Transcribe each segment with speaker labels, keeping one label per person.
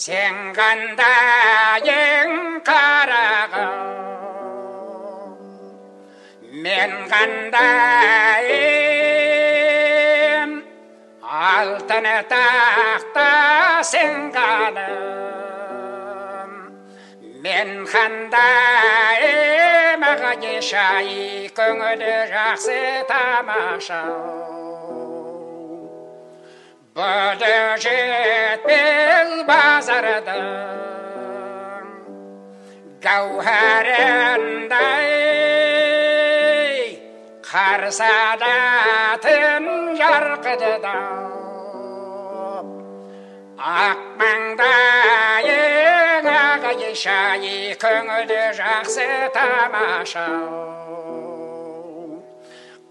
Speaker 1: Sen қандайың қарағым, мен қандайым, алтын тақта сен ханым. Мен қандайым, ағадешай, көңілі жақсы тамаша. Бұды жетпес базардың гауһарындай, қарсадатын жарқыдыда. Ақ маңдайың ағайшай, көңілі жақсы тамаша.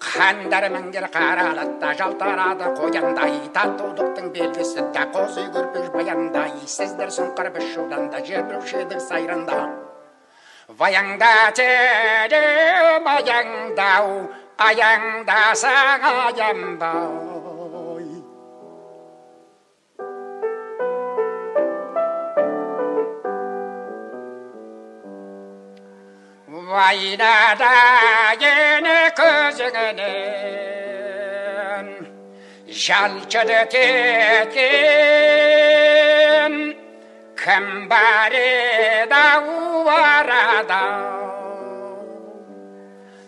Speaker 1: Қандармыңдер қаралатта жалтарады қояндай, татулықтың белгісі да қозы көрпіш баяндай. Сіздер сұңқыр біз шуданда, жербеушедік сайранда. Ваяңда тедім аяңдау, аяңдасаң аянбай. Вайнада ені көзіңінен жалчыды кеткен, кім бар еді-ау арада.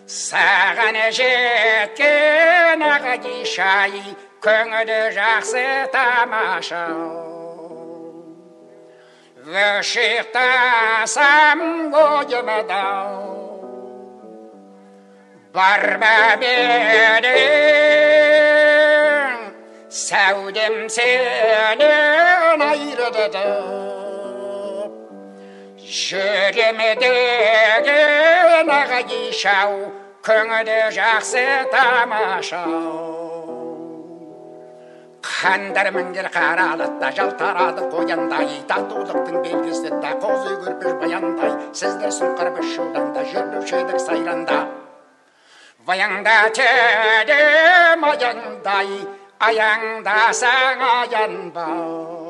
Speaker 1: Саған жеткен ағадишай, көңілі жақсы тамаша. Вышықтасам ойымдау, барма менің сәудем сенен айрыды. Жүремедеген ағайшау, көңілі жақсы тамаша. Қандармыңдер қаралатта жалтарады қояндай, татулықтың белгісі да қозы көрпіш баяндай. Сіздер сұңқыр біз шуданда, жүрбеушедік сайранда. Ваяңда тедім аяңдай, аяңдасаң аянбай.